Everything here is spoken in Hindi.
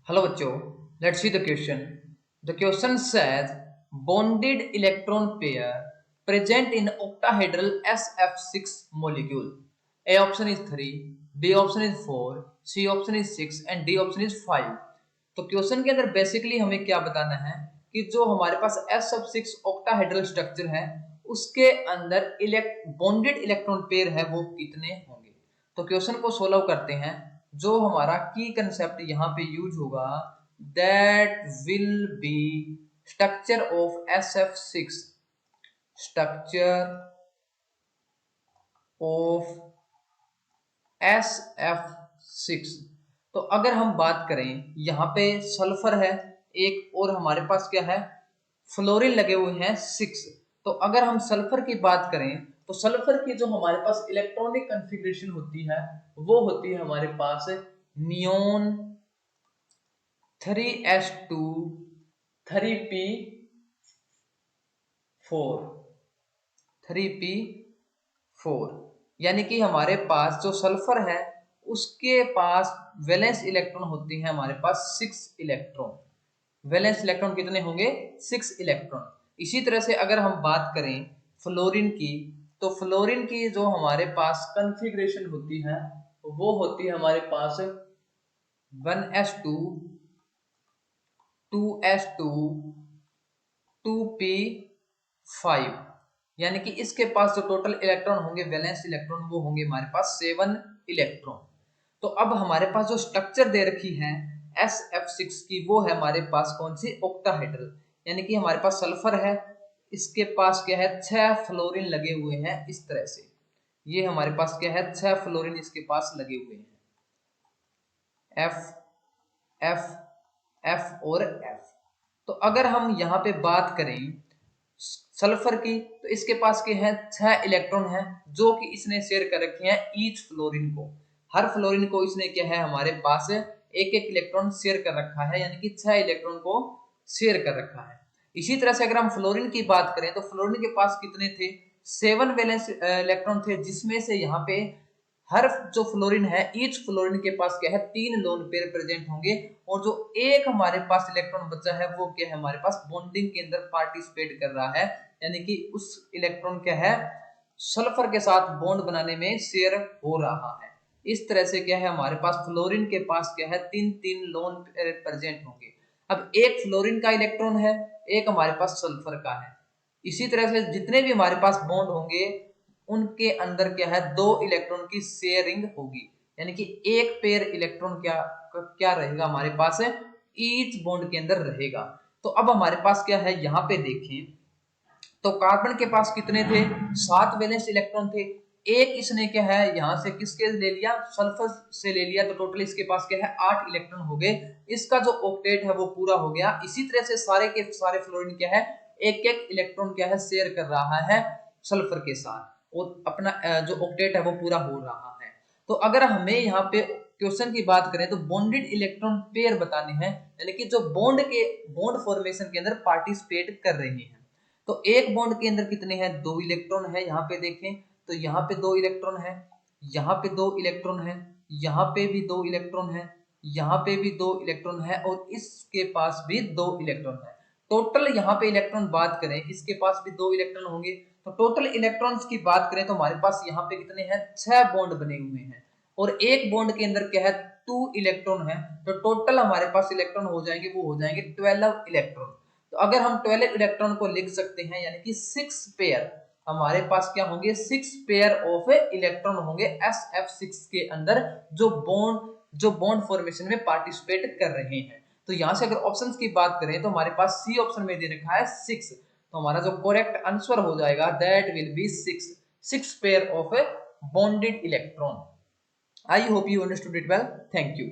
Hello बच्चों, let's see the question. The question says bonded electron pair present in octahedral SF6 molecule. A option is 3, B option is 4, C option is 6 and D option is 5. तो क्वेश्चन के अंदर बेसिकली हमें क्या बताना है कि जो हमारे पास SF6 octahedral स्ट्रक्चर है उसके अंदर बॉन्डेड इलेक्ट्रॉन पेयर है वो कितने होंगे। तो क्वेश्चन को सोल्व करते हैं। जो हमारा की कंसेप्ट यहाँ पे यूज होगा that will be structure of SF6, structure of SF6। तो अगर हम बात करें यहाँ पे सल्फर है एक और हमारे पास क्या है फ्लोरीन लगे हुए हैं 6। तो अगर हम सल्फर की बात करें तो सल्फर की जो हमारे पास इलेक्ट्रॉनिक कॉन्फ़िगरेशन होती है वो होती है हमारे पास नियोन 3s2 3p4 यानी कि हमारे पास जो सल्फर है उसके पास वैलेंस इलेक्ट्रॉन होती है हमारे पास 6 इलेक्ट्रॉन। वैलेंस इलेक्ट्रॉन कितने होंगे 6 इलेक्ट्रॉन। इसी तरह से अगर हम बात करें फ्लोरीन की तो फ्लोरीन की जो हमारे पास कॉन्फ़िगरेशन होती है वो होती है हमारे पास 1s2 2s2 2p5 यानी कि इसके पास जो टोटल इलेक्ट्रॉन होंगे वैलेंस इलेक्ट्रॉन वो होंगे हमारे पास 7 इलेक्ट्रॉन। तो अब हमारे पास जो स्ट्रक्चर दे रखी है SF6 की वो है हमारे पास कौन सी ऑक्टाहेड्रल, यानी कि हमारे पास सल्फर है इसके पास क्या है 6 फ्लोरीन लगे हुए हैं इस तरह से। ये हमारे पास क्या है 6 फ्लोरीन इसके पास लगे हुए हैं F F F और F। तो अगर हम यहाँ पे बात करें सल्फर की तो इसके पास के हैं 6 इलेक्ट्रॉन हैं जो कि इसने शेयर कर रखे हैं ईच फ्लोरीन को। हर फ्लोरीन को इसने क्या है हमारे पास एक एक इलेक्ट्रॉन शेयर कर रखा है, यानी कि 6 इलेक्ट्रॉन को शेयर कर रखा है। इसी तरह से अगर हम फ्लोरीन की बात करें तो फ्लोरीन के पास कितने थे 7 वैलेंस इलेक्ट्रॉन थे, जिसमें से यहाँ पे हर जो फ्लोरीन है ईच फ्लोरीन के पास क्या है 3 लोन पेयर प्रेजेंट होंगे और जो एक हमारे पास इलेक्ट्रॉन बचा है वो क्या है हमारे पास बॉन्डिंग के अंदर पार्टिसिपेट कर रहा है, यानी कि उस इलेक्ट्रॉन क्या है सल्फर के साथ बॉन्ड बनाने में शेयर हो रहा है। इस तरह से क्या है हमारे पास फ्लोरीन के पास क्या है 3 लोन प्रेजेंट होंगे। अब एक फ्लोरीन का इलेक्ट्रॉन है एक हमारे पास सल्फर का है। इसी तरह से जितने भी हमारे पास बॉन्ड होंगे उनके अंदर क्या है 2 इलेक्ट्रॉन की शेयरिंग होगी, यानी कि एक पेयर इलेक्ट्रॉन क्या रहेगा हमारे पास है ईच बॉन्ड के अंदर रहेगा। तो अब हमारे पास क्या है यहाँ पे देखें तो कार्बन के पास कितने थे 7 वैलेंस इलेक्ट्रॉन थे। एक इसने क्या है यहाँ से किसके ले लिया सल्फर से ले लिया, तो टोटल इसके पास क्या है 8 इलेक्ट्रॉन हो गए। इसका जो ऑक्टेट है वो पूरा हो गया। इसी तरह से सारे के सारे फ्लोरीन क्या है एक एक इलेक्ट्रॉन क्या है शेयर कर रहा है सल्फर के साथ और अपना जो ऑक्टेट है वो पूरा हो रहा है। तो अगर हमें यहाँ पे क्वेश्चन की बात करें तो बॉन्डेड इलेक्ट्रॉन पेयर बताने हैं, यानी कि जो बॉन्ड फॉर्मेशन के अंदर पार्टिसिपेट कर रहे हैं। तो एक बॉन्ड के अंदर कितने हैं 2 इलेक्ट्रॉन है। यहाँ पे देखें तो यहाँ पे 2 इलेक्ट्रॉन है, यहाँ पे 2 इलेक्ट्रॉन है, यहाँ पे भी 2 इलेक्ट्रॉन है, यहाँ पे भी 2 इलेक्ट्रॉन है और इसके पास भी 2 इलेक्ट्रॉन है। टोटल यहाँ पे इलेक्ट्रॉन बात करें इसके पास भी 2 इलेक्ट्रॉन होंगे। तो टोटल इलेक्ट्रॉन्स की बात करें तो हमारे पास यहाँ पे कितने हैं 6 बॉन्ड बने हुए हैं और एक बॉन्ड के अंदर क्या है 2 इलेक्ट्रॉन है। तो टोटल हमारे पास इलेक्ट्रॉन हो जाएंगे वो हो जाएंगे 12 इलेक्ट्रॉन। तो अगर हम 12 इलेक्ट्रॉन को लिख सकते हैं यानी कि 6 पेयर हमारे पास क्या होंगे 6 पेयर ऑफ इलेक्ट्रॉन होंगे SF6 के अंदर जो बॉन्ड फॉर्मेशन में पार्टिसिपेट कर रहे हैं। तो यहां से अगर ऑप्शंस की बात करें तो हमारे पास सी ऑप्शन में दे रखा है 6। तो हमारा जो करेक्ट आंसर हो जाएगा that will be 6 pair of bonded electron. I hope you understood it well. Thank you.